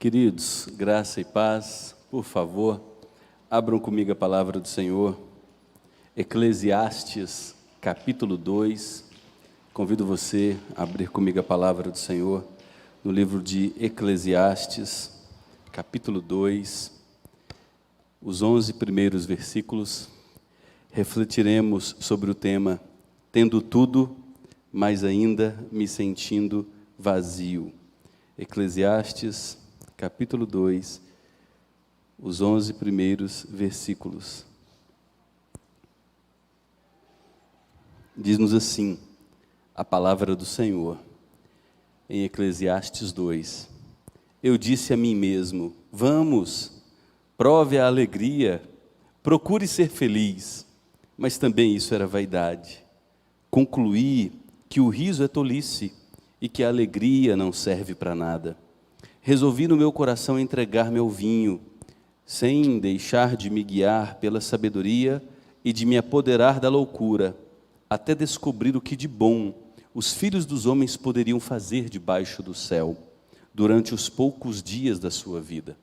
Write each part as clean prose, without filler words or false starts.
Queridos, graça e paz, por favor, abram comigo a palavra do Senhor, Eclesiastes, capítulo 2. Convido você a abrir comigo a palavra do Senhor no livro de Eclesiastes, capítulo 2, os 11 primeiros versículos. Refletiremos sobre o tema, tendo tudo, mas ainda me sentindo vazio. Eclesiastes, capítulo 2, os 11 primeiros versículos. Diz-nos assim, a palavra do Senhor, em Eclesiastes 2. Eu disse a mim mesmo, vamos, prove a alegria, procure ser feliz, mas também isso era vaidade. Concluí que o riso é tolice e que a alegria não serve para nada. Resolvi no meu coração entregar-me ao vinho, sem deixar de me guiar pela sabedoria e de me apoderar da loucura, até descobrir o que de bom os filhos dos homens poderiam fazer debaixo do céu, durante os poucos dias da sua vida.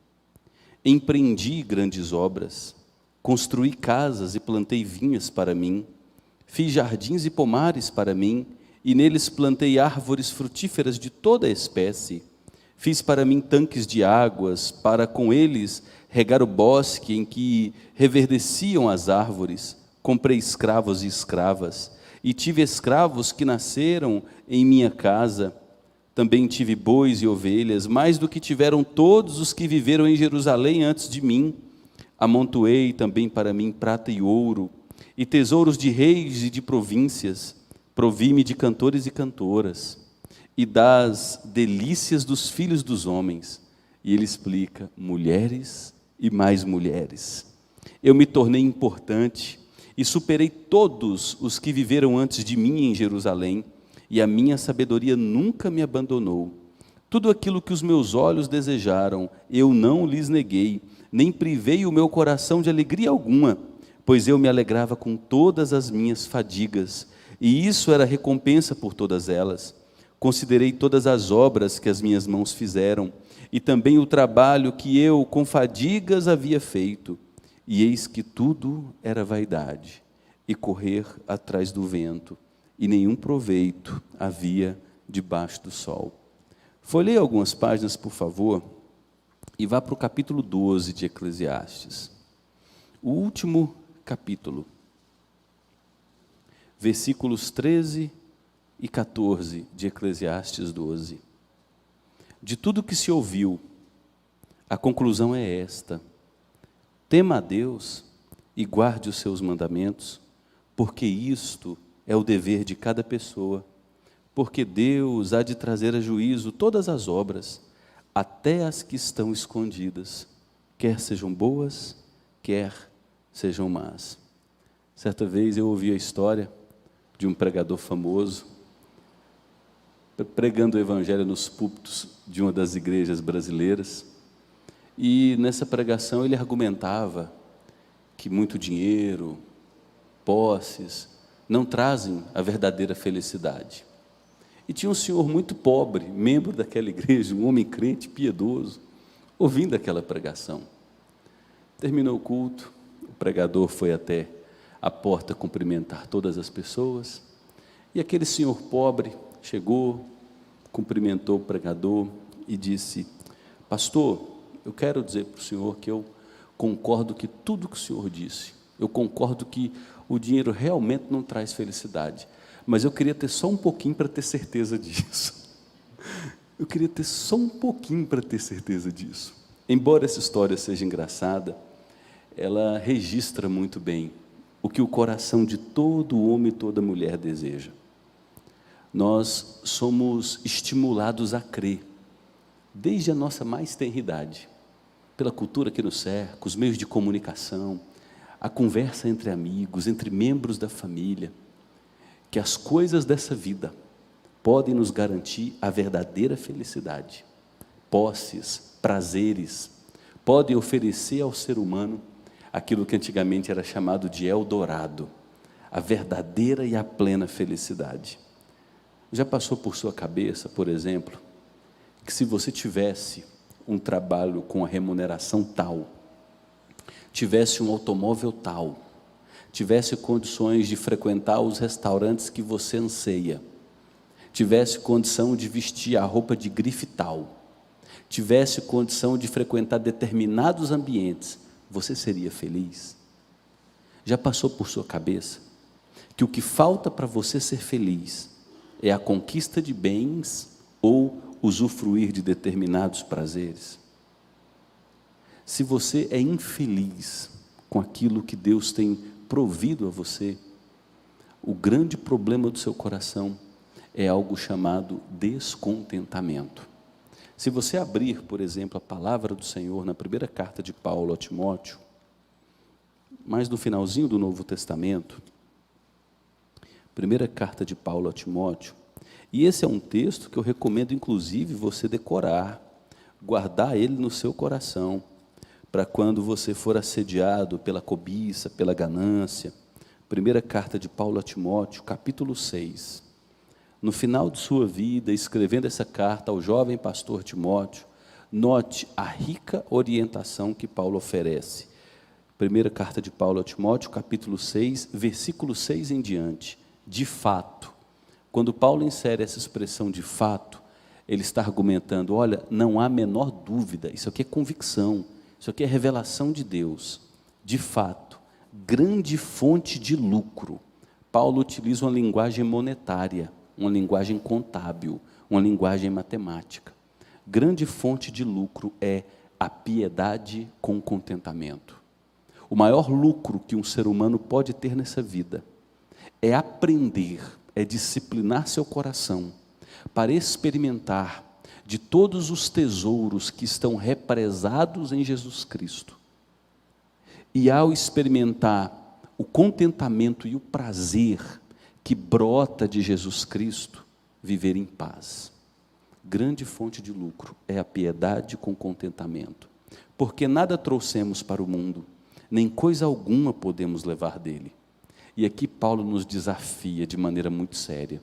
Empreendi grandes obras, construí casas e plantei vinhas para mim, fiz jardins e pomares para mim, e neles plantei árvores frutíferas de toda a espécie. Fiz para mim tanques de águas, para com eles regar o bosque em que reverdeciam as árvores. Comprei escravos e escravas, e tive escravos que nasceram em minha casa. Também tive bois e ovelhas, mais do que tiveram todos os que viveram em Jerusalém antes de mim. Amontoei também para mim prata e ouro, e tesouros de reis e de províncias. Provi-me de cantores e cantoras, e das delícias dos filhos dos homens. E ele explica, mulheres e mais mulheres. Eu me tornei importante e superei todos os que viveram antes de mim em Jerusalém, e a minha sabedoria nunca me abandonou. Tudo aquilo que os meus olhos desejaram, eu não lhes neguei, nem privei o meu coração de alegria alguma, pois eu me alegrava com todas as minhas fadigas, e isso era recompensa por todas elas. Considerei todas as obras que as minhas mãos fizeram, e também o trabalho que eu, com fadigas, havia feito. E eis que tudo era vaidade, e correr atrás do vento, e nenhum proveito havia debaixo do sol. Folheie algumas páginas, por favor, e vá para o capítulo 12 de Eclesiastes. O último capítulo, versículos 13 e 14 de Eclesiastes 12. De tudo que se ouviu, a conclusão é esta: tema a Deus e guarde os seus mandamentos, porque isto é o dever de cada pessoa, porque Deus há de trazer a juízo todas as obras, até as que estão escondidas, quer sejam boas, quer sejam más. Certa vez eu ouvi a história de um pregador famoso, pregando o evangelho nos púlpitos de uma das igrejas brasileiras, e nessa pregação ele argumentava que muito dinheiro, posses, não trazem a verdadeira felicidade. E tinha um senhor muito pobre, membro daquela igreja, um homem crente, piedoso, ouvindo aquela pregação. Terminou o culto, o pregador foi até a porta cumprimentar todas as pessoas, e aquele senhor pobre chegou, cumprimentou o pregador e disse: pastor, eu quero dizer para o senhor que eu concordo que tudo que o senhor disse, eu concordo que o dinheiro realmente não traz felicidade, mas eu queria ter só um pouquinho para ter certeza disso. Eu queria ter só um pouquinho para ter certeza disso. Embora essa história seja engraçada, ela registra muito bem o que o coração de todo homem e toda mulher deseja. Nós somos estimulados a crer, desde a nossa mais tenra idade, pela cultura que nos cerca, os meios de comunicação, a conversa entre amigos, entre membros da família, que as coisas dessa vida podem nos garantir a verdadeira felicidade. Posses, prazeres, podem oferecer ao ser humano aquilo que antigamente era chamado de Eldorado, a verdadeira e a plena felicidade. Já passou por sua cabeça, por exemplo, que se você tivesse um trabalho com a remuneração tal, tivesse um automóvel tal, tivesse condições de frequentar os restaurantes que você anseia, tivesse condição de vestir a roupa de grife tal, tivesse condição de frequentar determinados ambientes, você seria feliz? Já passou por sua cabeça que o que falta para você ser feliz é a conquista de bens ou usufruir de determinados prazeres? Se você é infeliz com aquilo que Deus tem provido a você, o grande problema do seu coração é algo chamado descontentamento. Se você abrir, por exemplo, a palavra do Senhor na primeira carta de Paulo a Timóteo, mas no finalzinho do Novo Testamento, primeira carta de Paulo a Timóteo, e esse é um texto que eu recomendo inclusive você decorar, guardar ele no seu coração, para quando você for assediado pela cobiça, pela ganância. Primeira carta de Paulo a Timóteo, capítulo 6. No final de sua vida, escrevendo essa carta ao jovem pastor Timóteo, note a rica orientação que Paulo oferece. Primeira carta de Paulo a Timóteo, capítulo 6, versículo 6 em diante. De fato, quando Paulo insere essa expressão de fato, ele está argumentando, olha, não há a menor dúvida, isso aqui é convicção, isso aqui é revelação de Deus. De fato, grande fonte de lucro. Paulo utiliza uma linguagem monetária, uma linguagem contábil, uma linguagem matemática. Grande fonte de lucro é a piedade com contentamento. O maior lucro que um ser humano pode ter nessa vida é aprender, é disciplinar seu coração para experimentar de todos os tesouros que estão represados em Jesus Cristo. E ao experimentar o contentamento e o prazer que brota de Jesus Cristo, viver em paz. Grande fonte de lucro é a piedade com contentamento, porque nada trouxemos para o mundo, nem coisa alguma podemos levar dele. E aqui Paulo nos desafia de maneira muito séria.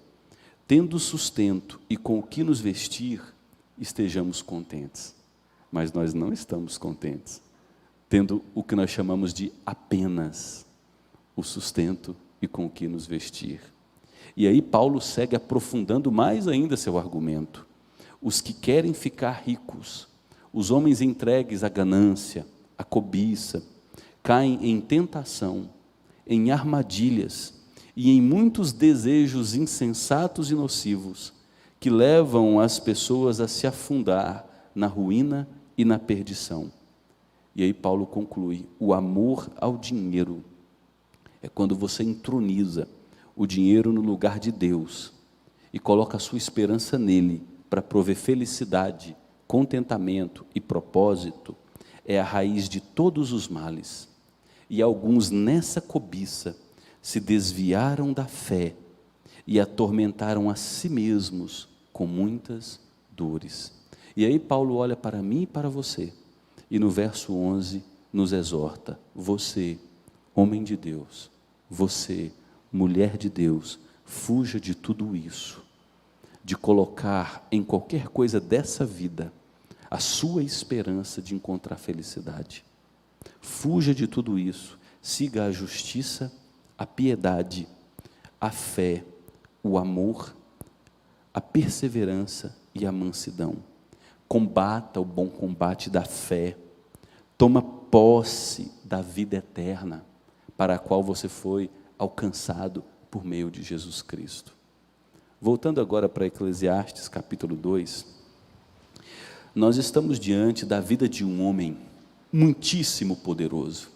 Tendo sustento e com o que nos vestir, estejamos contentes. Mas nós não estamos contentes, tendo o que nós chamamos de apenas o sustento e com o que nos vestir. E aí Paulo segue aprofundando mais ainda seu argumento. Os que querem ficar ricos, os homens entregues à ganância, à cobiça, caem em tentação, em armadilhas e em muitos desejos insensatos e nocivos, que levam as pessoas a se afundar na ruína e na perdição. E aí Paulo conclui, o amor ao dinheiro é quando você entroniza o dinheiro no lugar de Deus e coloca a sua esperança nele para prover felicidade, contentamento e propósito, é a raiz de todos os males. E alguns nessa cobiça se desviaram da fé e atormentaram a si mesmos com muitas dores. E aí Paulo olha para mim e para você, e no verso 11 nos exorta, você, homem de Deus, você, mulher de Deus, fuja de tudo isso, de colocar em qualquer coisa dessa vida a sua esperança de encontrar felicidade. Fuja de tudo isso, siga a justiça, a piedade, a fé, o amor, a perseverança e a mansidão. Combata o bom combate da fé, toma posse da vida eterna, para a qual você foi alcançado por meio de Jesus Cristo. Voltando agora para Eclesiastes capítulo 2, nós estamos diante da vida de um homem muitíssimo poderoso.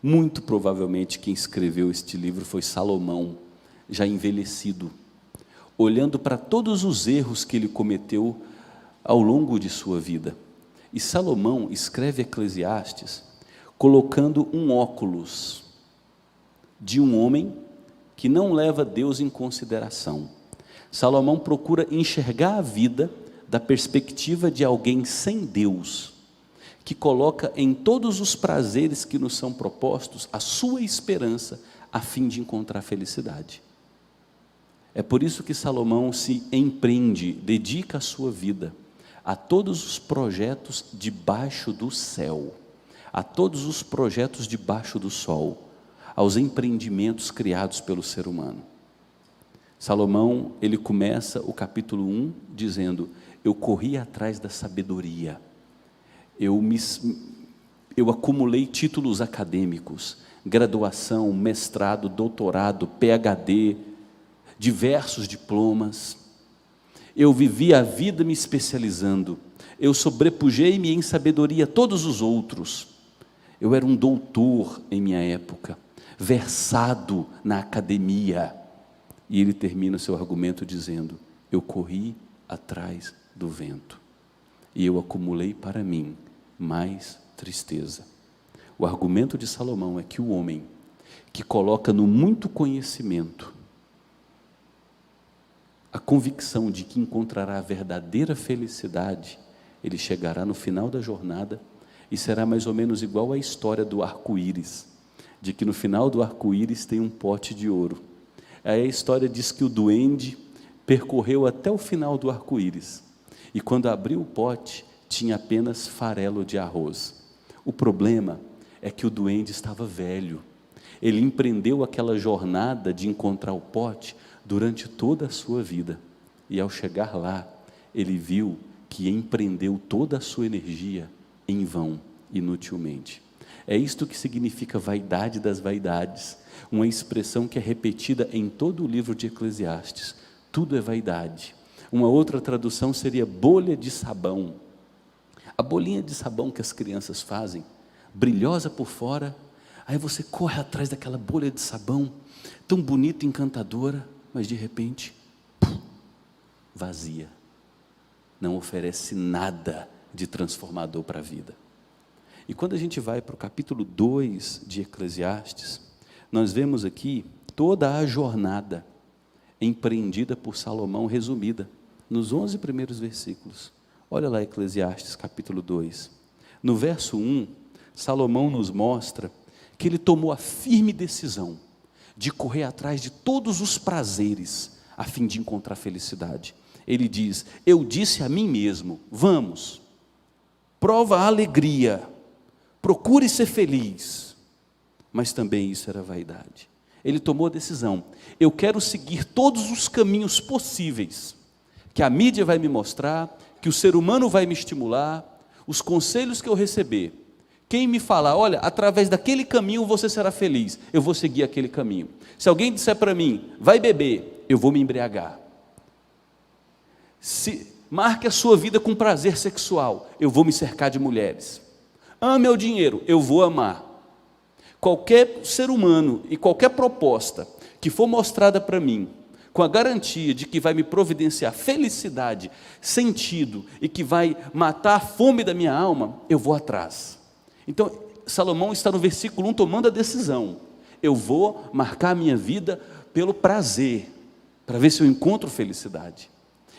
Muito provavelmente quem escreveu este livro foi Salomão, já envelhecido, olhando para todos os erros que ele cometeu ao longo de sua vida. E Salomão escreve Eclesiastes colocando um óculos de um homem que não leva Deus em consideração. Salomão procura enxergar a vida da perspectiva de alguém sem Deus, que coloca em todos os prazeres que nos são propostos a sua esperança a fim de encontrar felicidade. É por isso que Salomão se empreende, dedica a sua vida a todos os projetos debaixo do céu, a todos os projetos debaixo do sol, aos empreendimentos criados pelo ser humano. Salomão, ele começa o capítulo 1 dizendo: eu corri atrás da sabedoria, eu acumulei títulos acadêmicos, graduação, mestrado, doutorado, PhD, diversos diplomas. Eu vivi a vida me especializando, eu sobrepujei-me em sabedoria a todos os outros. Eu era um doutor em minha época, versado na academia. E ele termina seu argumento dizendo: eu corri atrás do vento, e eu acumulei para mim mais tristeza. O argumento de Salomão é que o homem que coloca no muito conhecimento a convicção de que encontrará a verdadeira felicidade, ele chegará no final da jornada e será mais ou menos igual à história do arco-íris, de que no final do arco-íris tem um pote de ouro. Aí a história diz que o duende percorreu até o final do arco-íris, e quando abriu o pote, tinha apenas farelo de arroz. O problema é que o duende estava velho, ele empreendeu aquela jornada de encontrar o pote durante toda a sua vida, e ao chegar lá, ele viu que empreendeu toda a sua energia em vão, inutilmente. É isto que significa vaidade das vaidades, uma expressão que é repetida em todo o livro de Eclesiastes. Tudo é vaidade. Uma outra tradução seria bolha de sabão. A bolinha de sabão que as crianças fazem, brilhosa por fora, aí você corre atrás daquela bolha de sabão, tão bonita e encantadora, mas de repente, vazia, não oferece nada de transformador para a vida. E quando a gente vai para o capítulo 2 de Eclesiastes, nós vemos aqui toda a jornada empreendida por Salomão, resumida nos 11 primeiros versículos. Olha lá Eclesiastes capítulo 2, no verso 1, Salomão nos mostra que ele tomou a firme decisão de correr atrás de todos os prazeres, a fim de encontrar felicidade. Ele diz: eu disse a mim mesmo, vamos, prova a alegria, procure ser feliz. Mas também isso era vaidade. Ele tomou a decisão: eu quero seguir todos os caminhos possíveis, que a mídia vai me mostrar, que o ser humano vai me estimular, os conselhos que eu receber. Quem me falar, olha, através daquele caminho você será feliz, eu vou seguir aquele caminho. Se alguém disser para mim, vai beber, eu vou me embriagar. Marque a sua vida com prazer sexual, eu vou me cercar de mulheres. Ame o dinheiro, eu vou amar. Qualquer ser humano e qualquer proposta que for mostrada para mim, com a garantia de que vai me providenciar felicidade, sentido, e que vai matar a fome da minha alma, eu vou atrás. Então, Salomão está no versículo 1 tomando a decisão: eu vou marcar a minha vida pelo prazer, para ver se eu encontro felicidade.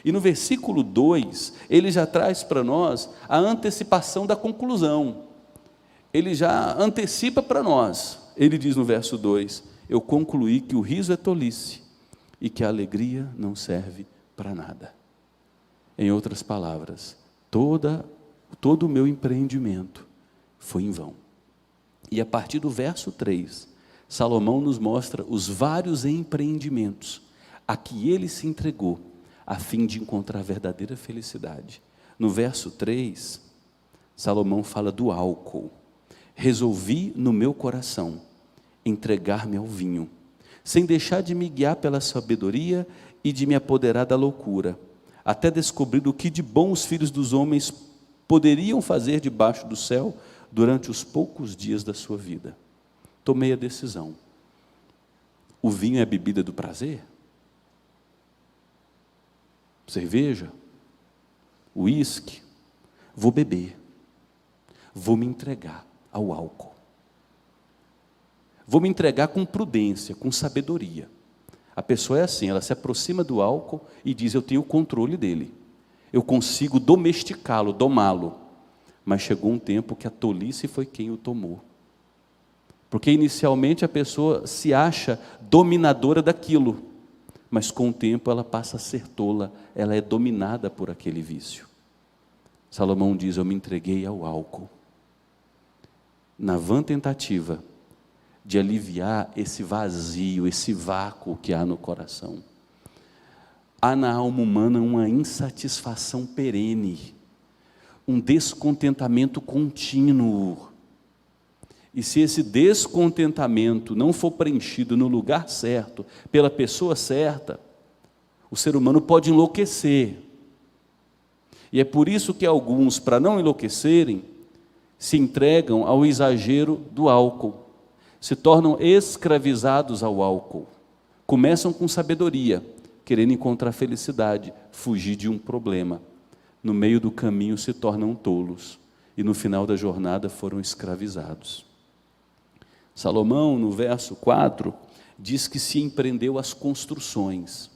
E no versículo 2, ele já traz para nós a antecipação da conclusão. Ele já antecipa para nós. Ele diz no verso 2: eu concluí que o riso é tolice e que a alegria não serve para nada. Em outras palavras, todo o meu empreendimento foi em vão. E a partir do verso 3, Salomão nos mostra os vários empreendimentos a que ele se entregou, a fim de encontrar a verdadeira felicidade. No verso 3, Salomão fala do álcool. Resolvi no meu coração entregar-me ao vinho, sem deixar de me guiar pela sabedoria e de me apoderar da loucura, até descobrir o que de bom os filhos dos homens poderiam fazer debaixo do céu durante os poucos dias da sua vida. Tomei a decisão. O vinho é a bebida do prazer? Cerveja? Uísque? Vou beber. Vou me entregar ao álcool. Vou me entregar com prudência, com sabedoria. A pessoa é assim, ela se aproxima do álcool e diz: eu tenho o controle dele, eu consigo domesticá-lo, domá-lo. Mas chegou um tempo que a tolice foi quem o tomou. Porque inicialmente a pessoa se acha dominadora daquilo, mas com o tempo ela passa a ser tola, ela é dominada por aquele vício. Salomão diz: eu me entreguei ao álcool, na vã tentativa de aliviar esse vazio, esse vácuo que há no coração. Há na alma humana uma insatisfação perene, um descontentamento contínuo. E se esse descontentamento não for preenchido no lugar certo, pela pessoa certa, o ser humano pode enlouquecer. E é por isso que alguns, para não enlouquecerem, se entregam ao exagero do álcool, se tornam escravizados ao álcool. Começam com sabedoria, querendo encontrar felicidade, fugir de um problema. No meio do caminho se tornam tolos, e no final da jornada foram escravizados. Salomão, no verso 4, diz que se empreendeu às construções,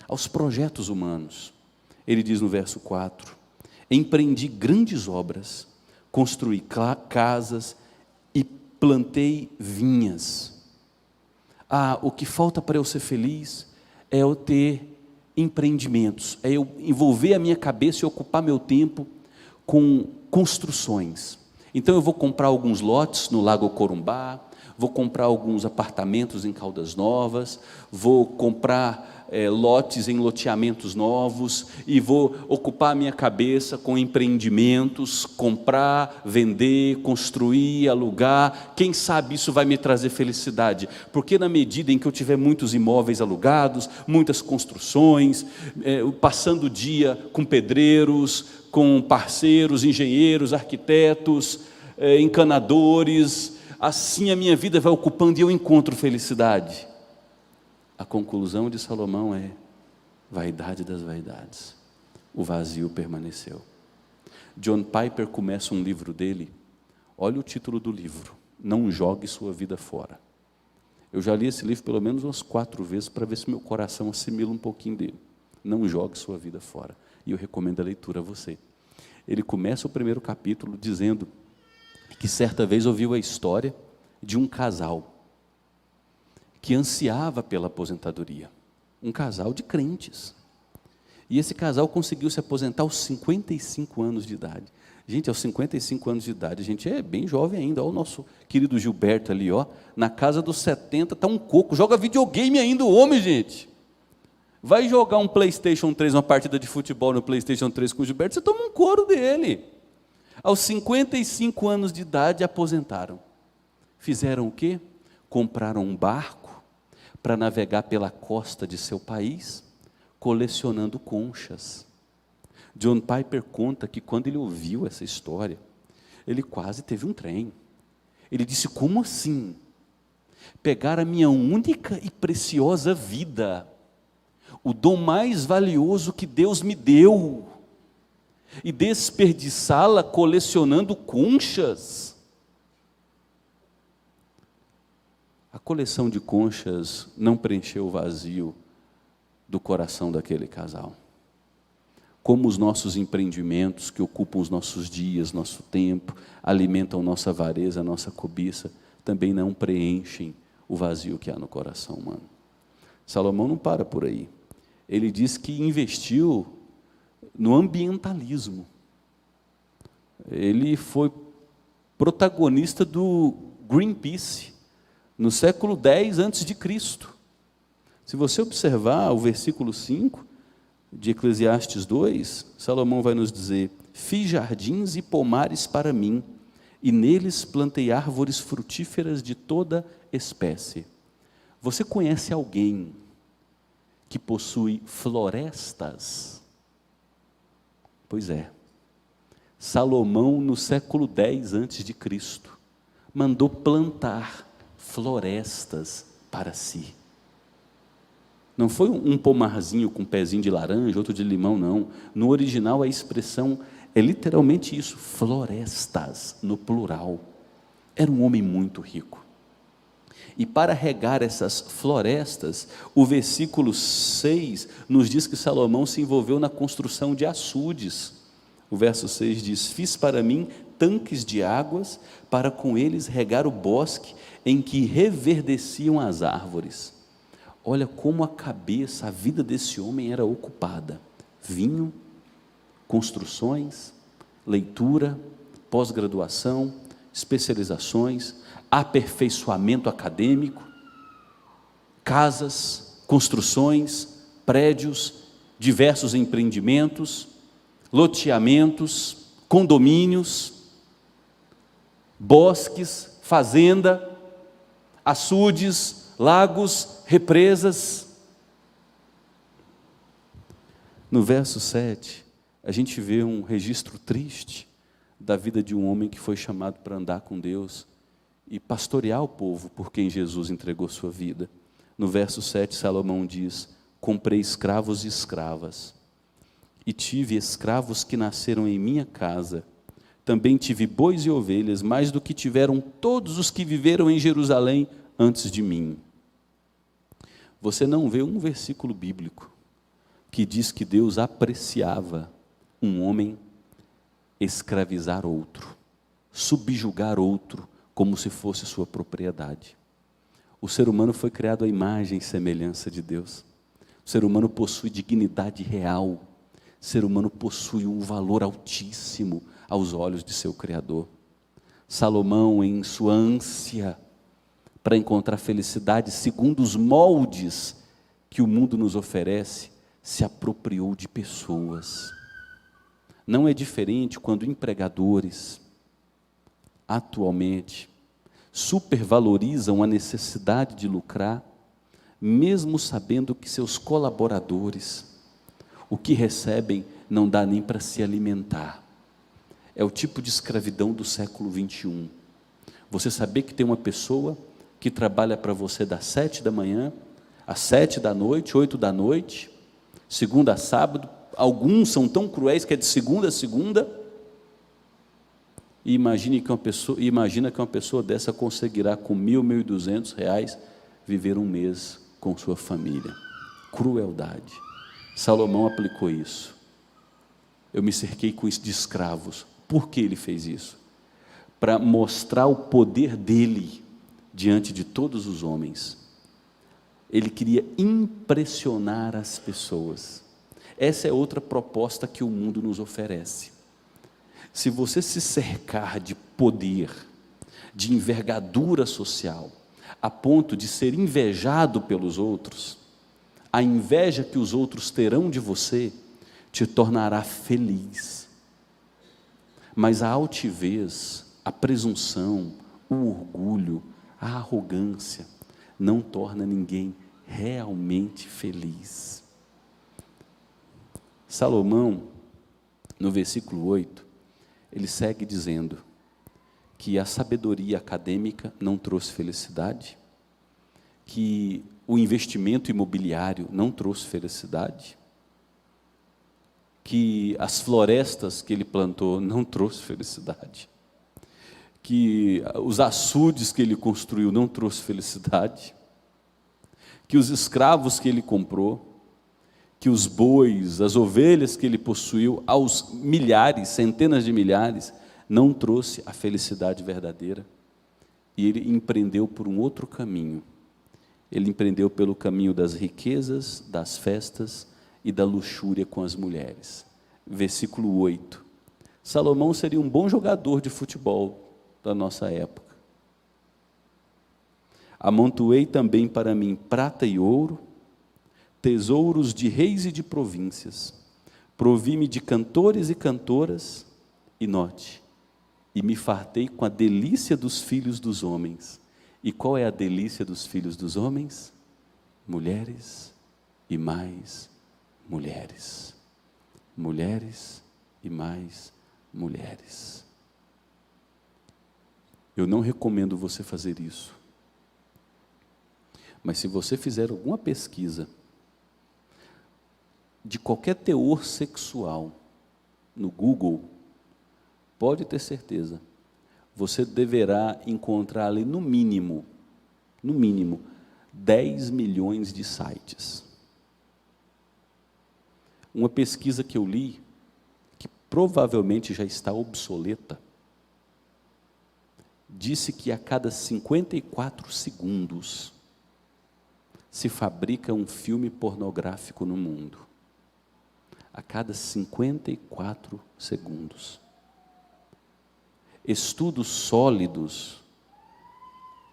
aos projetos humanos. Ele diz no verso 4: empreendi grandes obras, construí casas e plantei vinhas. O que falta para eu ser feliz é eu ter empreendimentos, é eu envolver a minha cabeça e ocupar meu tempo com construções. Então eu vou comprar alguns lotes no Lago Corumbá, vou comprar alguns apartamentos em Caldas Novas, vou comprar lotes em loteamentos novos, e vou ocupar a minha cabeça com empreendimentos, comprar, vender, construir, alugar. Quem sabe isso vai me trazer felicidade, porque na medida em que eu tiver muitos imóveis alugados, muitas construções, passando o dia com pedreiros, com parceiros, engenheiros, arquitetos, encanadores, assim a minha vida vai ocupando e eu encontro felicidade. A conclusão de Salomão é: vaidade das vaidades, o vazio permaneceu. John Piper começa um livro dele, olha o título do livro: Não Jogue Sua Vida Fora. Eu já li esse livro pelo menos umas 4 vezes para ver se meu coração assimila um pouquinho dele. Não jogue sua vida fora, e eu recomendo a leitura a você. Ele começa o primeiro capítulo dizendo que certa vez ouviu a história de um casal que ansiava pela aposentadoria, um casal de crentes, e esse casal conseguiu se aposentar aos 55 anos de idade. Gente, aos 55 anos de idade, a gente é bem jovem ainda. Olha o nosso querido Gilberto ali, na casa dos 70, está um coco, joga videogame ainda o homem, gente. Vai jogar um PlayStation 3, uma partida de futebol no PlayStation 3 com o Gilberto, você toma um couro dele. Aos 55 anos de idade, aposentaram. Fizeram o quê? Compraram um barco para navegar pela costa de seu país, colecionando conchas. John Piper conta que quando ele ouviu essa história, ele quase teve um trem. Ele disse: como assim? Pegar a minha única e preciosa vida, o dom mais valioso que Deus me deu, e desperdiçá-la colecionando conchas? A coleção de conchas não preencheu o vazio do coração daquele casal. Como os nossos empreendimentos, que ocupam os nossos dias, nosso tempo, alimentam nossa avareza, nossa cobiça, também não preenchem o vazio que há no coração humano. Salomão não para por aí. Ele diz que investiu no ambientalismo. Ele foi protagonista do Greenpeace, no século X a.C. Se você observar o versículo 5 de Eclesiastes 2, Salomão vai nos dizer: fiz jardins e pomares para mim, e neles plantei árvores frutíferas de toda espécie. Você conhece alguém que possui florestas? Pois é, Salomão no século X a.C. mandou plantar florestas para si. Não foi um pomarzinho com um pezinho de laranja, outro de limão, não. No original a expressão é literalmente isso, florestas, no plural. Era um homem muito rico. E para regar essas florestas, o versículo 6 nos diz que Salomão se envolveu na construção de açudes. O verso 6 diz: fiz para mim tanques de águas, para com eles regar o bosque em que reverdeciam as árvores. Olha como a cabeça, a vida desse homem era ocupada: vinho, construções, leitura, pós-graduação, especializações, aperfeiçoamento acadêmico, casas, construções, prédios, diversos empreendimentos, loteamentos, condomínios, bosques, fazenda, açudes, lagos, represas. No verso 7, a gente vê um registro triste da vida de um homem que foi chamado para andar com Deus e pastorear o povo por quem Jesus entregou sua vida. No verso 7, Salomão diz: comprei escravos e escravas, e tive escravos que nasceram em minha casa. Também tive bois e ovelhas, mais do que tiveram todos os que viveram em Jerusalém antes de mim. Você não vê um versículo bíblico que diz que Deus apreciava um homem escravizar outro, subjugar outro, como se fosse sua propriedade. O ser humano foi criado à imagem e semelhança de Deus. O ser humano possui dignidade real. O ser humano possui um valor altíssimo aos olhos de seu Criador. Salomão, em sua ânsia para encontrar felicidade segundo os moldes que o mundo nos oferece, se apropriou de pessoas. Não é diferente quando empregadores, atualmente, supervalorizam a necessidade de lucrar, mesmo sabendo que seus colaboradores, o que recebem não dá nem para se alimentar. É o tipo de escravidão do século 21. Você saber que tem uma pessoa que trabalha para você das 7 da manhã, às 7 da noite, 8 da noite, segunda a sábado, alguns são tão cruéis que é de segunda a segunda, e imagina que uma pessoa dessa conseguirá com R$ 1.200 viver um mês com sua família. Crueldade. Salomão aplicou isso. Eu me cerquei de escravos. Por que ele fez isso? Para mostrar o poder dele diante de todos os homens. Ele queria impressionar as pessoas. Essa é outra proposta que o mundo nos oferece. Se você se cercar de poder, de envergadura social, a ponto de ser invejado pelos outros, a inveja que os outros terão de você te tornará feliz. Mas a altivez, a presunção, o orgulho, a arrogância não torna ninguém realmente feliz. Salomão, no versículo 8, ele segue dizendo que a sabedoria acadêmica não trouxe felicidade, que o investimento imobiliário não trouxe felicidade, que as florestas que ele plantou não trouxe felicidade, que os açudes que ele construiu não trouxe felicidade, que os escravos que ele comprou, que os bois, as ovelhas que ele possuiu, aos milhares, centenas de milhares, não trouxe a felicidade verdadeira. E ele empreendeu por um outro caminho. Ele empreendeu pelo caminho das riquezas, das festas e da luxúria com as mulheres. Versículo 8. Salomão seria um bom jogador de futebol da nossa época. Amontoei também para mim prata e ouro, tesouros de reis e de províncias, provi-me de cantores e cantoras, e note, e me fartei com a delícia dos filhos dos homens. E qual é a delícia dos filhos dos homens? Mulheres e mais mulheres. Mulheres e mais mulheres. Eu não recomendo você fazer isso. Mas se você fizer alguma pesquisa de qualquer teor sexual no Google, pode ter certeza, você deverá encontrar ali no mínimo 10 milhões de sites. Uma pesquisa que eu li, que provavelmente já está obsoleta, disse que a cada 54 segundos se fabrica um filme pornográfico no mundo. A cada 54 segundos. estudos sólidos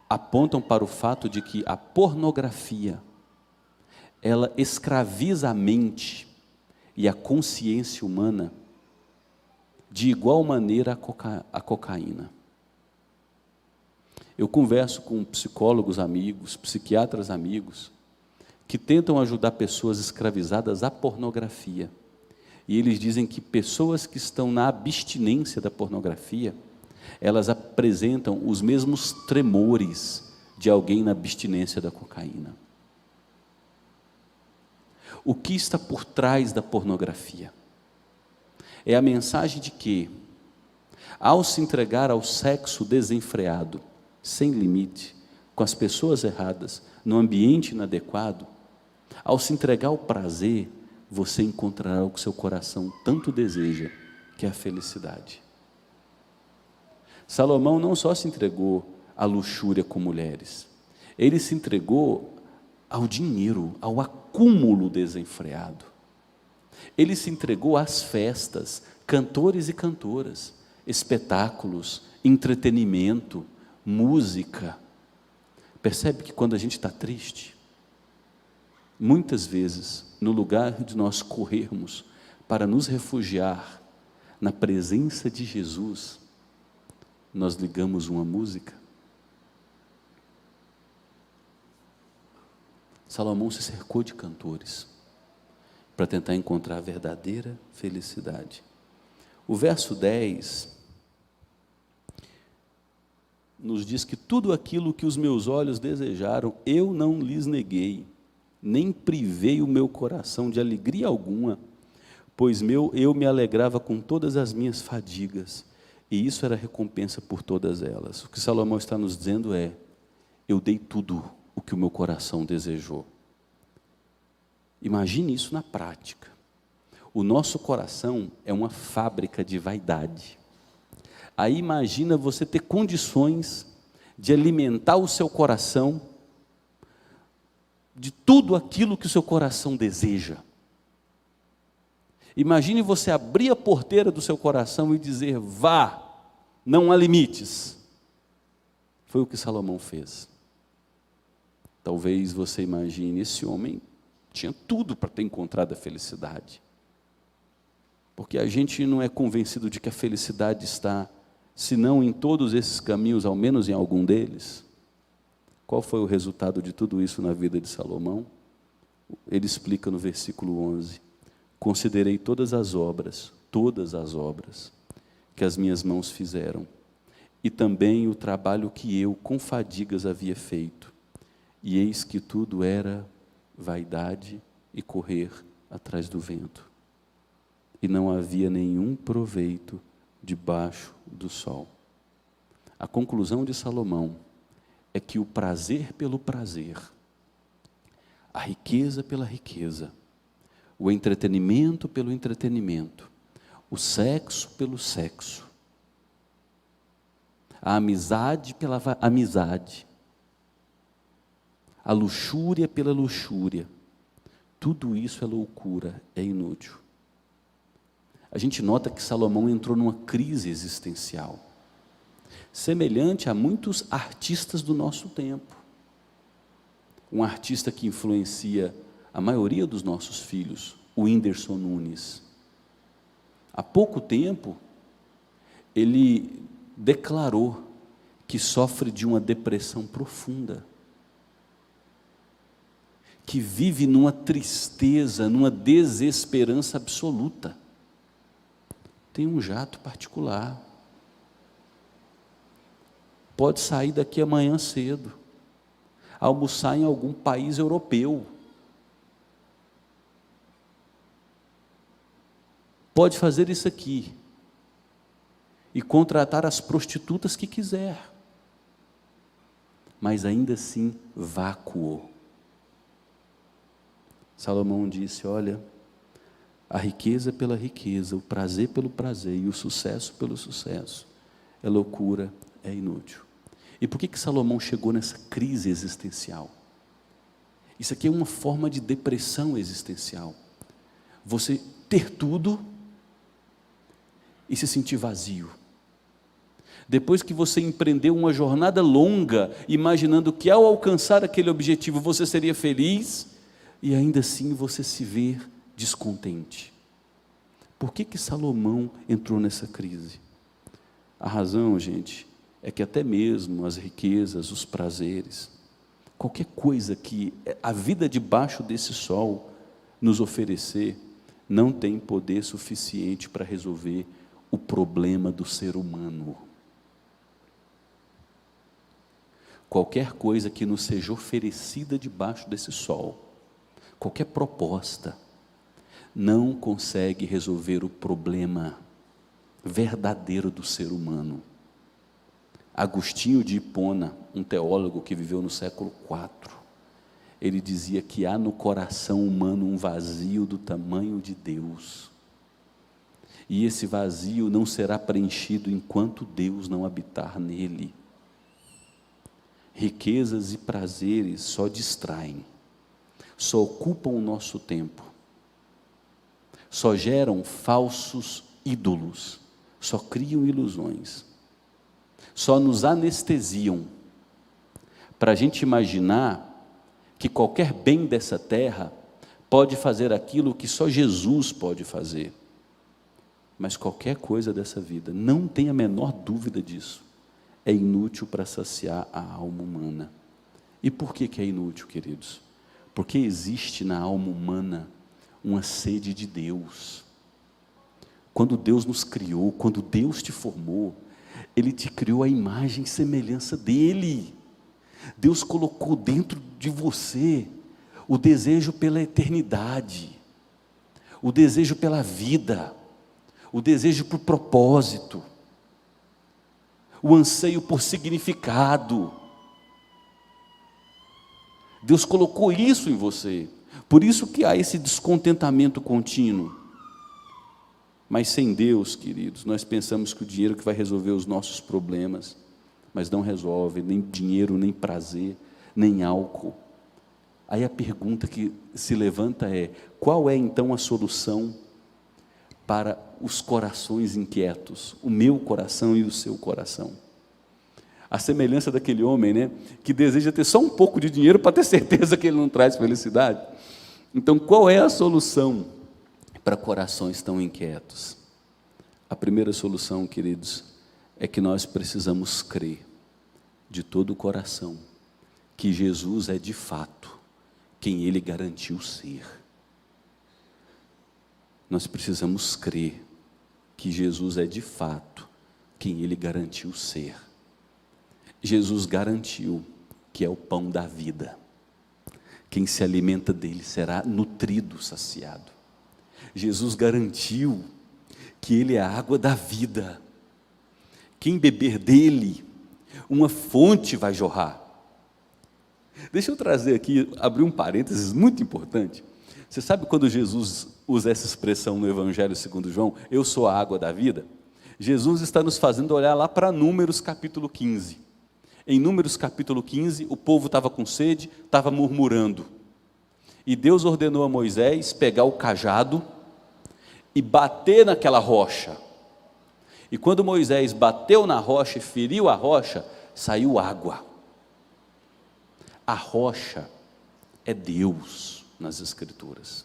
apontam para o fato de que a pornografia, ela escraviza a mente e a consciência humana de igual maneira a cocaína. Eu converso com psicólogos amigos, psiquiatras amigos, que tentam ajudar pessoas escravizadas à pornografia. E eles dizem que pessoas que estão na abstinência da pornografia, elas apresentam os mesmos tremores de alguém na abstinência da cocaína. O que está por trás da pornografia? É a mensagem de que, ao se entregar ao sexo desenfreado, sem limite, com as pessoas erradas, no ambiente inadequado, ao se entregar ao prazer, você encontrará o que seu coração tanto deseja, que é a felicidade. Salomão não só se entregou à luxúria com mulheres, ele se entregou ao dinheiro, ao acúmulo desenfreado. Ele se entregou às festas, cantores e cantoras, espetáculos, entretenimento, música. Percebe que quando a gente está triste, muitas vezes, no lugar de nós corrermos para nos refugiar na presença de Jesus, nós ligamos uma música. Salomão se cercou de cantores para tentar encontrar a verdadeira felicidade. O verso 10 nos diz que tudo aquilo que os meus olhos desejaram, eu não lhes neguei, nem privei o meu coração de alegria alguma, pois eu me alegrava com todas as minhas fadigas, e isso era recompensa por todas elas. O que Salomão está nos dizendo é: eu dei tudo o que o meu coração desejou. Imagine isso na prática. O nosso coração é uma fábrica de vaidade. Aí imagina você ter condições de alimentar o seu coração de tudo aquilo que o seu coração deseja. Imagine você abrir a porteira do seu coração e dizer: vá, não há limites. Foi o que Salomão fez. Talvez você imagine, esse homem tinha tudo para ter encontrado a felicidade. Porque a gente não é convencido de que a felicidade está, se não em todos esses caminhos, ao menos em algum deles. Qual foi o resultado de tudo isso na vida de Salomão? Ele explica no versículo 11: considerei todas as obras que as minhas mãos fizeram, e também o trabalho que eu com fadigas havia feito, e eis que tudo era vaidade e correr atrás do vento, e não havia nenhum proveito debaixo do sol. A conclusão de Salomão é que o prazer pelo prazer, a riqueza pela riqueza, o entretenimento pelo entretenimento, o sexo pelo sexo, a amizade pela amizade, a luxúria pela luxúria, tudo isso é loucura, é inútil. A gente nota que Salomão entrou numa crise existencial, semelhante a muitos artistas do nosso tempo. Um artista que influencia a maioria dos nossos filhos, o Whindersson Nunes. Há pouco tempo, ele declarou que sofre de uma depressão profunda, que vive numa tristeza, numa desesperança absoluta. Tem um jato particular, pode sair daqui amanhã cedo, almoçar em algum país europeu, pode fazer isso aqui e contratar as prostitutas que quiser, mas ainda assim vácuo. Salomão disse: olha, a riqueza pela riqueza, o prazer pelo prazer e o sucesso pelo sucesso é loucura, é inútil. E por que Salomão chegou nessa crise existencial? Isso aqui é uma forma de depressão existencial. Você ter tudo e se sentir vazio. Depois que você empreendeu uma jornada longa, imaginando que ao alcançar aquele objetivo você seria feliz, e ainda assim você se vê descontente. Por que Salomão entrou nessa crise? A razão, gente, é que até mesmo as riquezas, os prazeres, qualquer coisa que a vida debaixo desse sol nos oferecer, não tem poder suficiente para resolver o problema do ser humano. Qualquer coisa que nos seja oferecida debaixo desse sol, qualquer proposta, não consegue resolver o problema verdadeiro do ser humano. Agostinho de Hipona, um teólogo que viveu no século IV, ele dizia que há no coração humano um vazio do tamanho de Deus, e esse vazio não será preenchido enquanto Deus não habitar nele. Riquezas e prazeres só distraem, só ocupam o nosso tempo, só geram falsos ídolos, só criam ilusões, só nos anestesiam, para a gente imaginar que qualquer bem dessa terra pode fazer aquilo que só Jesus pode fazer. Mas qualquer coisa dessa vida, não tem a menor dúvida disso, é inútil para saciar a alma humana. E por que é inútil, queridos? Porque existe na alma humana uma sede de Deus. Quando Deus nos criou, quando Deus te formou, Ele te criou à imagem e semelhança dEle. Deus colocou dentro de você o desejo pela eternidade, o desejo pela vida, o desejo por propósito, o anseio por significado. Deus colocou isso em você, por isso que há esse descontentamento contínuo. Mas sem Deus, queridos, nós pensamos que o dinheiro que vai resolver os nossos problemas, mas não resolve, nem dinheiro, nem prazer, nem álcool. Aí a pergunta que se levanta é: qual é então a solução para os corações inquietos, o meu coração e o seu coração? A semelhança daquele homem, né, que deseja ter só um pouco de dinheiro para ter certeza que ele não traz felicidade. Então, qual é a solução para corações tão inquietos? A primeira solução, queridos, é que nós precisamos crer de todo o coração que Jesus é de fato quem Ele garantiu ser. Nós precisamos crer que Jesus é de fato quem Ele garantiu ser. Jesus garantiu que é o pão da vida. Quem se alimenta dele será nutrido, saciado. Jesus garantiu que Ele é a água da vida. Quem beber dele, uma fonte vai jorrar. Deixa eu trazer aqui, abrir um parênteses muito importante. Você sabe quando Jesus usa essa expressão no Evangelho segundo João, eu sou a água da vida? Jesus está nos fazendo olhar lá para Números capítulo 15. Em Números capítulo 15, o povo estava com sede, estava murmurando. E Deus ordenou a Moisés pegar o cajado e bater naquela rocha. E quando Moisés bateu na rocha e feriu a rocha, saiu água. A rocha é Deus nas Escrituras.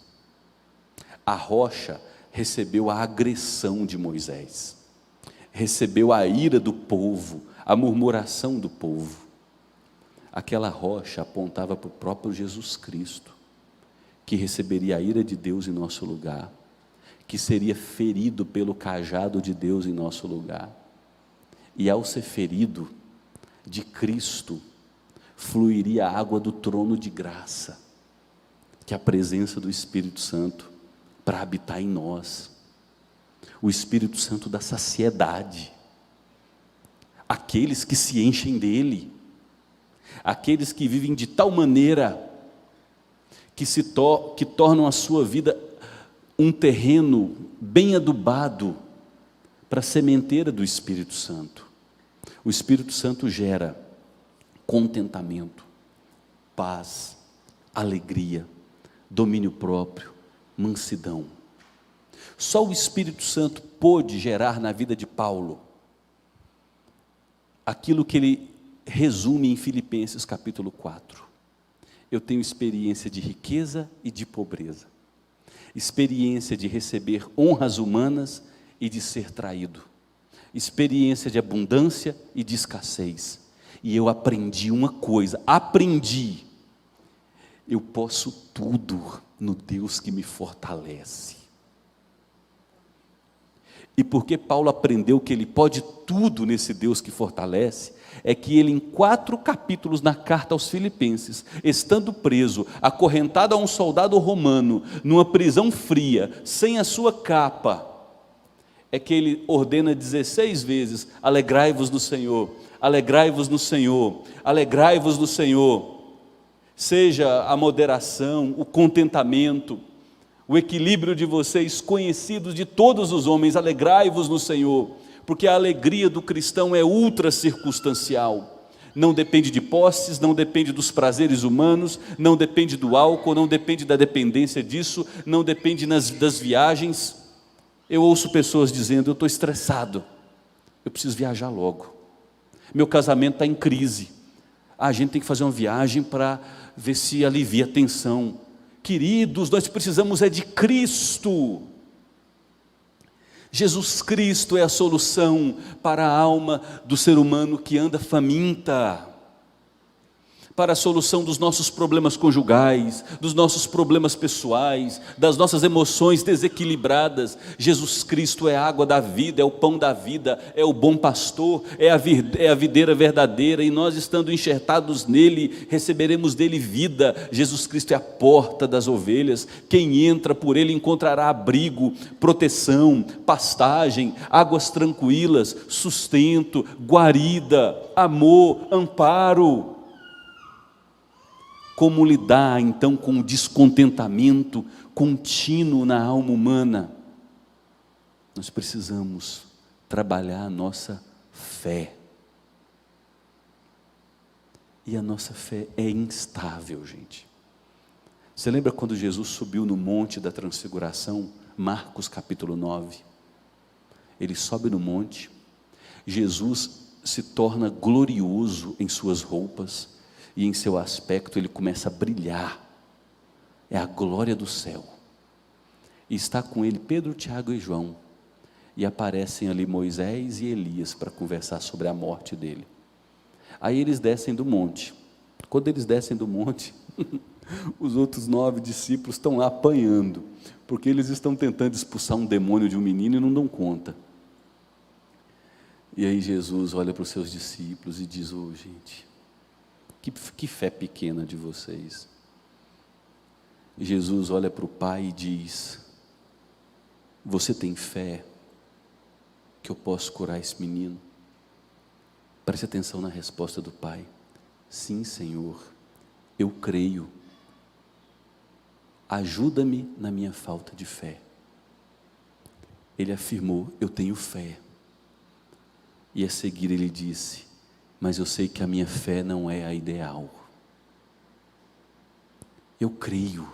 A rocha recebeu a agressão de Moisés, recebeu a ira do povo, a murmuração do povo. Aquela rocha apontava para o próprio Jesus Cristo, que receberia a ira de Deus em nosso lugar, que seria ferido pelo cajado de Deus em nosso lugar. E ao ser ferido de Cristo, fluiria a água do trono de graça, que é a presença do Espírito Santo para habitar em nós. O Espírito Santo da saciedade. Aqueles que se enchem dele, aqueles que vivem de tal maneira que tornam a sua vida um terreno bem adubado para a sementeira do Espírito Santo. O Espírito Santo gera contentamento, paz, alegria, domínio próprio, mansidão. Só o Espírito Santo pôde gerar na vida de Paulo aquilo que ele resume em Filipenses capítulo 4. Eu tenho experiência de riqueza e de pobreza, experiência de receber honras humanas e de ser traído, experiência de abundância e de escassez. E eu aprendi uma coisa, eu posso tudo no Deus que me fortalece. E porque Paulo aprendeu que ele pode tudo nesse Deus que fortalece, é que ele, em 4 capítulos na carta aos Filipenses, estando preso, acorrentado a um soldado romano, numa prisão fria, sem a sua capa, é que ele ordena 16 vezes: alegrai-vos no Senhor, alegrai-vos no Senhor, alegrai-vos no Senhor. Seja a moderação, o contentamento, o equilíbrio de vocês conhecidos de todos os homens, alegrai-vos no Senhor, porque a alegria do cristão é ultra circunstancial, não depende de posses, não depende dos prazeres humanos, não depende do álcool, não depende da dependência disso, não depende das viagens. Eu ouço pessoas dizendo: eu estou estressado, eu preciso viajar logo, meu casamento está em crise, a gente tem que fazer uma viagem para ver se alivia a tensão. Queridos, nós precisamos de Cristo. Jesus Cristo é a solução para a alma do ser humano que anda faminta, para a solução dos nossos problemas conjugais, dos nossos problemas pessoais, das nossas emoções desequilibradas. Jesus Cristo é a água da vida, é o pão da vida, é o bom pastor, é a videira verdadeira, e nós, estando enxertados nele, receberemos dele vida. Jesus Cristo é a porta das ovelhas, quem entra por ele encontrará abrigo, proteção, pastagem, águas tranquilas, sustento, guarida, amor, amparo. Como lidar então com o descontentamento contínuo na alma humana? Nós precisamos trabalhar a nossa fé. E a nossa fé é instável, gente. Você lembra quando Jesus subiu no monte da transfiguração? Marcos capítulo 9. Ele sobe no monte, Jesus se torna glorioso em suas roupas, e em seu aspecto ele começa a brilhar, é a glória do céu, e está com ele Pedro, Tiago e João, e aparecem ali Moisés e Elias para conversar sobre a morte dele. Aí eles descem do monte. Quando eles descem do monte, os outros 9 discípulos estão lá apanhando, porque eles estão tentando expulsar um demônio de um menino e não dão conta. E aí Jesus olha para os seus discípulos e diz: oh, gente, que fé pequena de vocês. E Jesus olha para o pai e diz: você tem fé que eu posso curar esse menino? Preste atenção na resposta do pai: sim, Senhor, eu creio, ajuda-me na minha falta de fé. Ele afirmou: eu tenho fé. E a seguir ele disse: mas eu sei que a minha fé não é a ideal. Eu creio,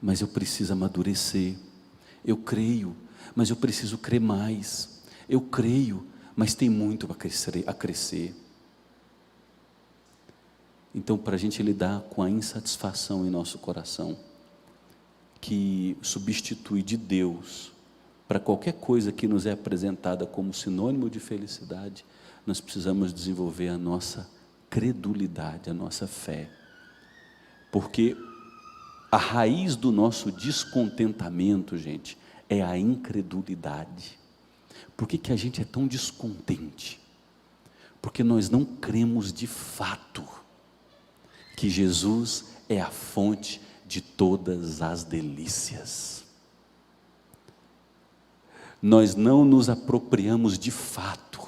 mas eu preciso amadurecer. Eu creio, mas eu preciso crer mais. Eu creio, mas tem muito a crescer. Então, para a gente lidar com a insatisfação em nosso coração, que substitui de Deus para qualquer coisa que nos é apresentada como sinônimo de felicidade, nós precisamos desenvolver a nossa credulidade, a nossa fé, porque a raiz do nosso descontentamento, gente, é a incredulidade. Por que a gente é tão descontente? Porque nós não cremos de fato que Jesus é a fonte de todas as delícias. Nós não nos apropriamos de fato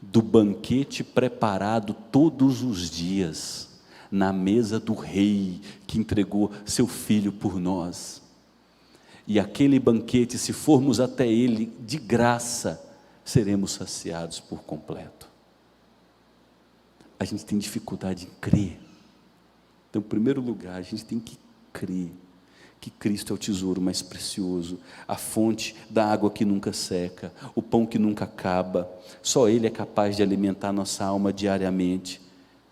do banquete preparado todos os dias na mesa do rei que entregou seu filho por nós. E aquele banquete, se formos até ele de graça, seremos saciados por completo. A gente tem dificuldade em crer. Então, em primeiro lugar, a gente tem que crer que Cristo é o tesouro mais precioso, a fonte da água que nunca seca, o pão que nunca acaba. Só Ele é capaz de alimentar nossa alma diariamente,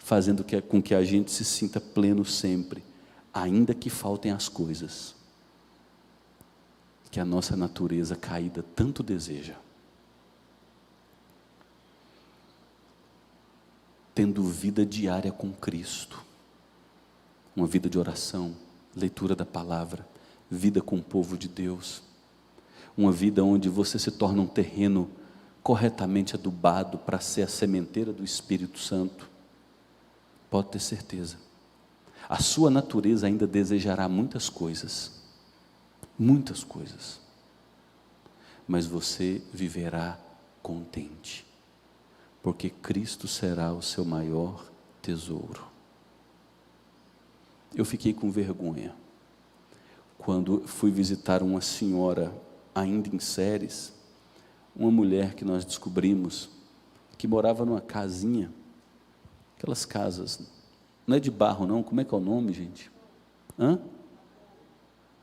fazendo com que a gente se sinta pleno sempre, ainda que faltem as coisas que a nossa natureza caída tanto deseja. Tendo vida diária com Cristo, uma vida de oração, leitura da palavra, vida com o povo de Deus, uma vida onde você se torna um terreno corretamente adubado para ser a sementeira do Espírito Santo. Pode ter certeza, a sua natureza ainda desejará muitas coisas, mas você viverá contente, porque Cristo será o seu maior tesouro. Eu fiquei com vergonha quando fui visitar uma senhora ainda em Séries, uma mulher que nós descobrimos que morava numa casinha, aquelas casas, não é de barro não, como é que é o nome, gente?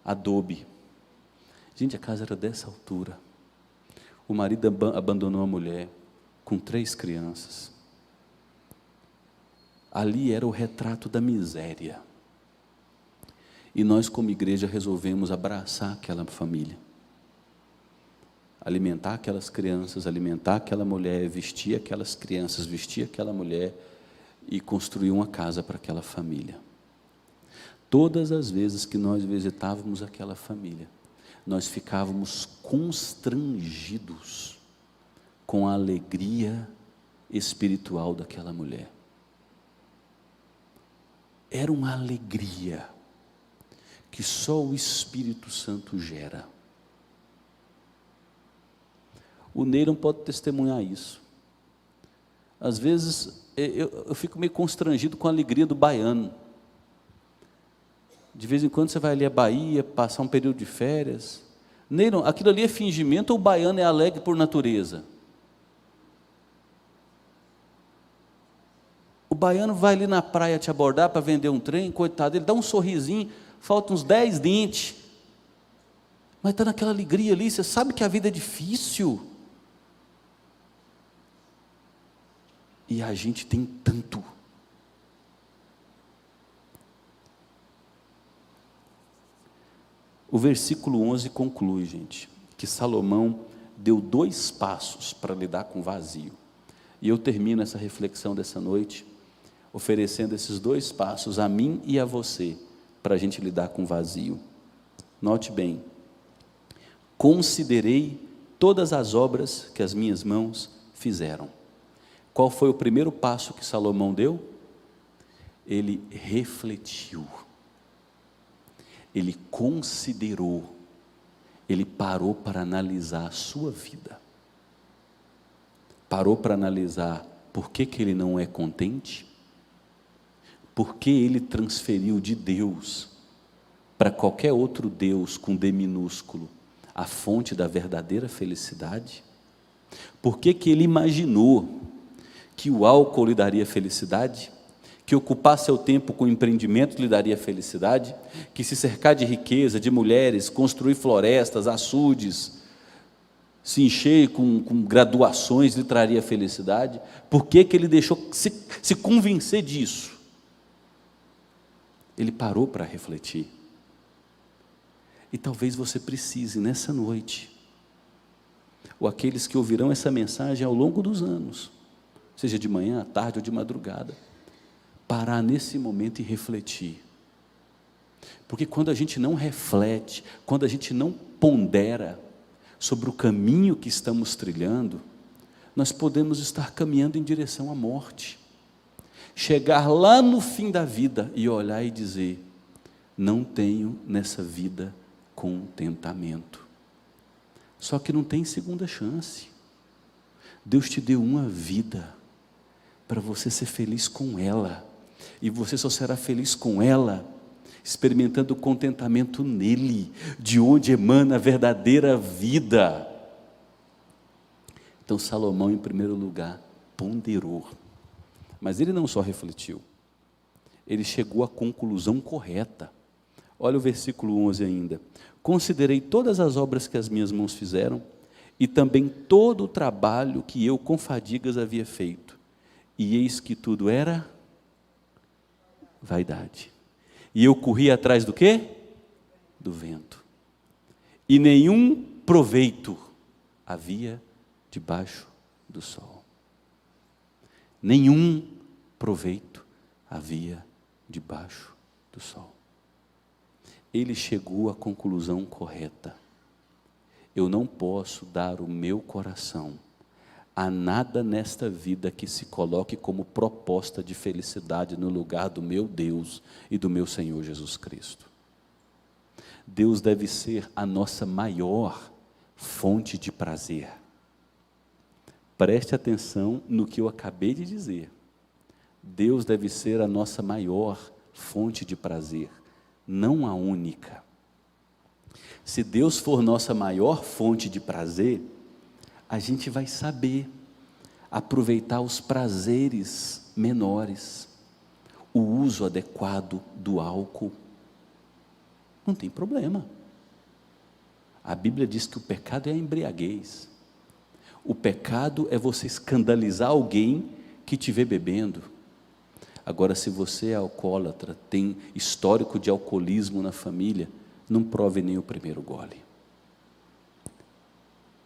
Adobe. Gente, a casa era dessa altura. O marido abandonou a mulher com 3 crianças. Ali era o retrato da miséria. E nós, como igreja, resolvemos abraçar aquela família, alimentar aquelas crianças, alimentar aquela mulher, vestir aquelas crianças, vestir aquela mulher e construir uma casa para aquela família. Todas as vezes que nós visitávamos aquela família, nós ficávamos constrangidos com a alegria espiritual daquela mulher. Era uma alegria que só o Espírito Santo gera. O Ney não pode testemunhar isso. Às vezes eu fico meio constrangido com a alegria do baiano. De vez em quando você vai ali à Bahia, passar um período de férias. Ney, não, aquilo ali é fingimento ou o baiano é alegre por natureza? O baiano vai ali na praia te abordar para vender um trem, coitado, ele dá um sorrisinho, faltam uns 10 dentes, mas está naquela alegria ali. Você sabe que a vida é difícil, e a gente tem tanto. O versículo 11 conclui, gente, que Salomão deu 2 passos para lidar com o vazio, e eu termino essa reflexão dessa noite oferecendo esses 2 passos a mim e a você, para a gente lidar com o vazio. Note bem: considerei todas as obras que as minhas mãos fizeram. Qual foi o primeiro passo que Salomão deu? Ele refletiu, ele considerou, ele parou para analisar a sua vida, parou para analisar por que ele não é contente, por que ele transferiu de Deus para qualquer outro Deus com D minúsculo a fonte da verdadeira felicidade, por que ele imaginou que o álcool lhe daria felicidade, que ocupar seu tempo com empreendimento lhe daria felicidade, que se cercar de riqueza, de mulheres, construir florestas, açudes, se encher com graduações lhe traria felicidade. Por que ele deixou se convencer disso? Ele parou para refletir. E talvez você precise nessa noite, ou aqueles que ouvirão essa mensagem ao longo dos anos, seja de manhã, à tarde ou de madrugada, parar nesse momento e refletir. Porque quando a gente não reflete, quando a gente não pondera sobre o caminho que estamos trilhando, nós podemos estar caminhando em direção à morte, chegar lá no fim da vida e olhar e dizer: não tenho nessa vida contentamento. Só que não tem segunda chance. Deus te deu uma vida para você ser feliz com ela, e você só será feliz com ela experimentando o contentamento nele, de onde emana a verdadeira vida. Então Salomão, em primeiro lugar, ponderou, mas ele não só refletiu, ele chegou à conclusão correta. Olha o versículo 11 ainda. Considerei todas as obras que as minhas mãos fizeram, e também todo o trabalho que eu com fadigas havia feito. E eis que tudo era vaidade. E eu corri atrás do quê? Do vento. E nenhum proveito havia debaixo do sol. Nenhum proveito havia debaixo do sol. Ele chegou à conclusão correta. Eu não posso dar o meu coração a nada nesta vida que se coloque como proposta de felicidade no lugar do meu Deus e do meu Senhor Jesus Cristo. Deus deve ser a nossa maior fonte de prazer. Preste atenção no que eu acabei de dizer. Deus deve ser a nossa maior fonte de prazer, não a única. Se Deus for nossa maior fonte de prazer, a gente vai saber aproveitar os prazeres menores, o uso adequado do álcool. Não tem problema. A Bíblia diz que o pecado é a embriaguez. O pecado é você escandalizar alguém que te vê bebendo. Agora, se você é alcoólatra, tem histórico de alcoolismo na família, não prove nem o primeiro gole.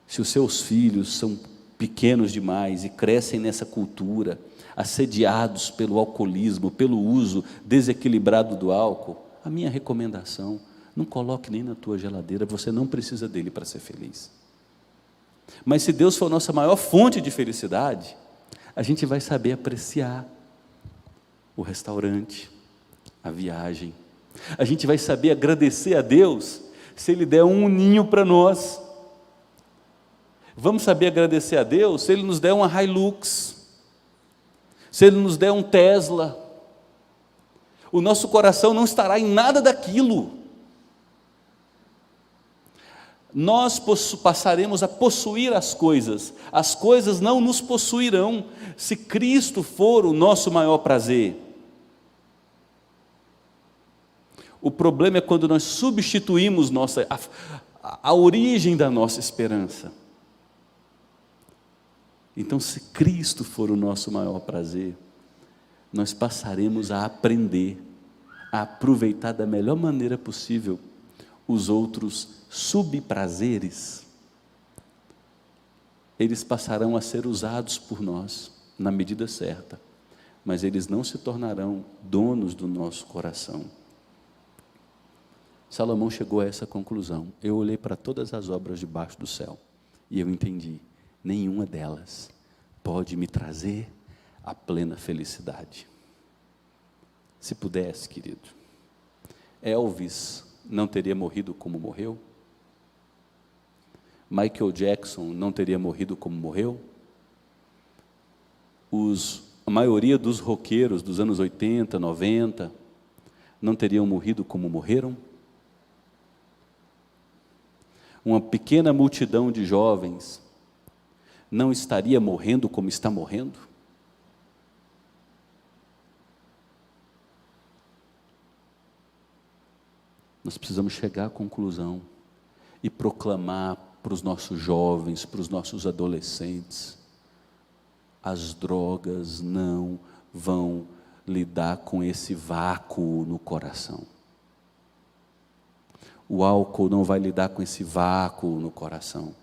Se os seus filhos são pequenos demais e crescem nessa cultura, assediados pelo alcoolismo, pelo uso desequilibrado do álcool, a minha recomendação, não coloque nem na tua geladeira, você não precisa dele para ser feliz. Mas se Deus for nossa maior fonte de felicidade, a gente vai saber apreciar o restaurante, a viagem. A gente vai saber agradecer a Deus se Ele der um ninho para nós. Vamos saber agradecer a Deus se Ele nos der uma Hilux, se Ele nos der um Tesla. O nosso coração não estará em nada daquilo. Nós passaremos a possuir as coisas não nos possuirão, se Cristo for o nosso maior prazer. O problema é quando nós substituímos a origem da nossa esperança. Então, se Cristo for o nosso maior prazer, nós passaremos a aprender, a aproveitar da melhor maneira possível os outros subprazeres. Eles passarão a ser usados por nós, na medida certa, mas eles não se tornarão donos do nosso coração. Salomão chegou a essa conclusão. Eu olhei para todas as obras debaixo do céu e eu entendi, nenhuma delas pode me trazer a plena felicidade. Se pudesse, querido, Elvis não teria morrido como morreu? Michael Jackson não teria morrido como morreu? A maioria dos roqueiros dos anos 80, 90, não teriam morrido como morreram? Uma pequena multidão de jovens não estaria morrendo como está morrendo? Nós precisamos chegar à conclusão e proclamar para os nossos jovens, para os nossos adolescentes: as drogas não vão lidar com esse vácuo no coração. O álcool não vai lidar com esse vácuo no coração.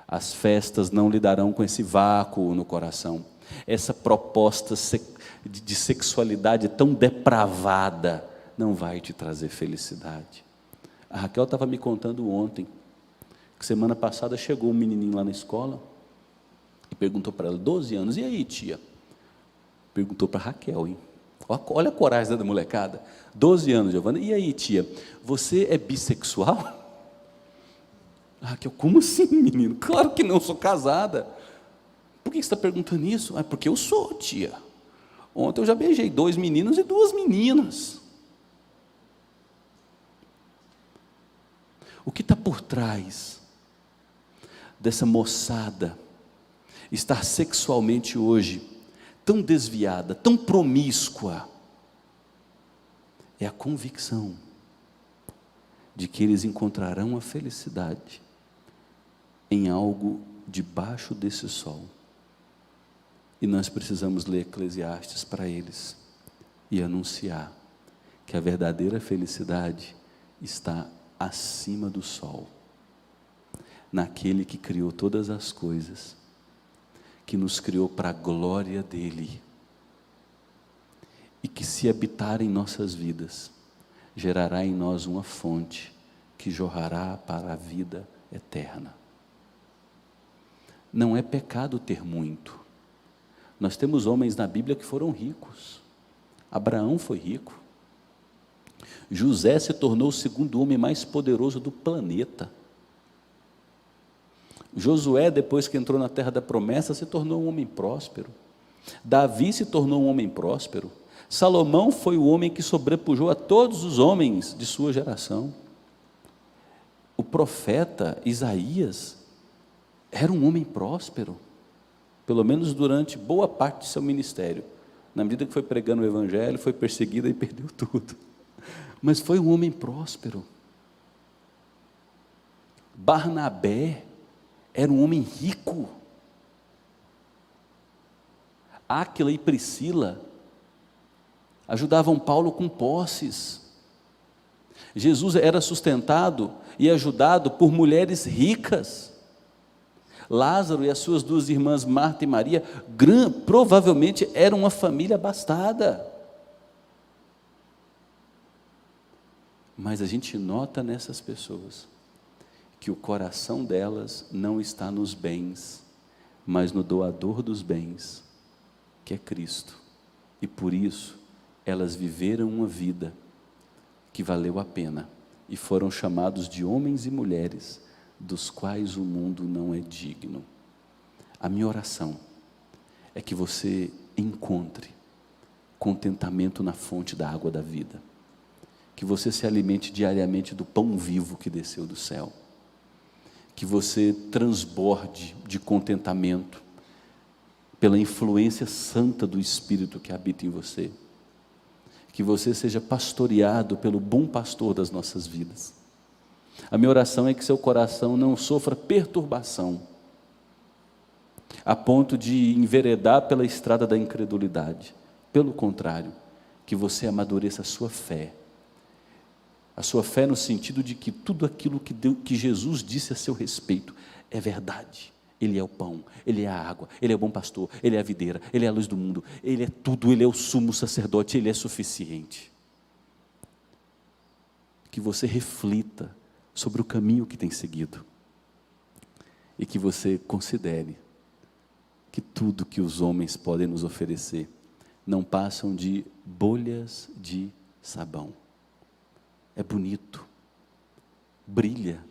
As festas não lidarão com esse vácuo no coração. Essa proposta de sexualidade tão depravada não vai te trazer felicidade. A Raquel estava me contando ontem, que semana passada chegou um menininho lá na escola e perguntou para ela, 12 anos, e aí, tia? Perguntou para a Raquel, hein? Olha a coragem da molecada. 12 anos, Giovana. E aí, tia, você é bissexual? Raquel, como assim, menino? Claro que não, sou casada. Por que você está perguntando isso? É porque eu sou, tia. Ontem eu já beijei 2 meninos e 2 meninas. O que está por trás dessa moçada estar sexualmente hoje tão desviada, tão promíscua? É a convicção de que eles encontrarão a felicidade em algo debaixo desse sol. E nós precisamos ler Eclesiastes para eles e anunciar que a verdadeira felicidade está acima do sol, naquele que criou todas as coisas, que nos criou para a glória dele, e que, se habitar em nossas vidas, gerará em nós uma fonte que jorrará para a vida eterna. Não é pecado ter muito. Nós temos homens na Bíblia que foram ricos. Abraão foi rico. José se tornou o segundo homem mais poderoso do planeta. Josué, depois que entrou na terra da promessa, se tornou um homem próspero. Davi se tornou um homem próspero. Salomão foi o homem que sobrepujou a todos os homens de sua geração. O profeta Isaías era um homem próspero, pelo menos durante boa parte de seu ministério. Na medida que foi pregando o evangelho, foi perseguido e perdeu tudo. Mas foi um homem próspero. Barnabé era um homem rico. Áquila e Priscila ajudavam Paulo com posses. Jesus era sustentado e ajudado por mulheres ricas. Lázaro e as suas duas irmãs, Marta e Maria, provavelmente eram uma família abastada. Mas a gente nota nessas pessoas que o coração delas não está nos bens, mas no doador dos bens, que é Cristo. E por isso, elas viveram uma vida que valeu a pena e foram chamados de homens e mulheres dos quais o mundo não é digno. A minha oração é que você encontre contentamento na fonte da água da vida, que você se alimente diariamente do pão vivo que desceu do céu, que você transborde de contentamento pela influência santa do Espírito que habita em você, que você seja pastoreado pelo bom pastor das nossas vidas. A minha oração é que seu coração não sofra perturbação, a ponto de enveredar pela estrada da incredulidade. Pelo contrário, que você amadureça a sua fé no sentido de que tudo aquilo que Jesus disse a seu respeito é verdade. Ele é o pão, Ele é a água, Ele é o bom pastor, Ele é a videira, Ele é a luz do mundo, Ele é tudo, Ele é o sumo sacerdote, Ele é suficiente. Que você reflita sobre o caminho que tem seguido e que você considere que tudo que os homens podem nos oferecer não passam de bolhas de sabão. É bonito, brilha,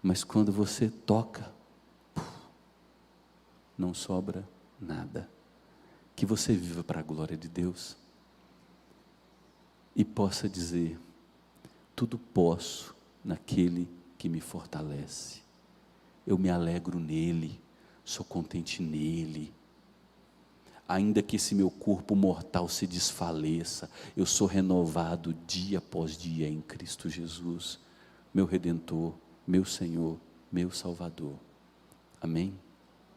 mas quando você toca, não sobra nada. Que você viva para a glória de Deus e possa dizer: tudo posso naquele que me fortalece. Eu me alegro nele, sou contente nele. Ainda que esse meu corpo mortal se desfaleça, eu sou renovado dia após dia em Cristo Jesus, meu Redentor, meu Senhor, meu Salvador. Amém?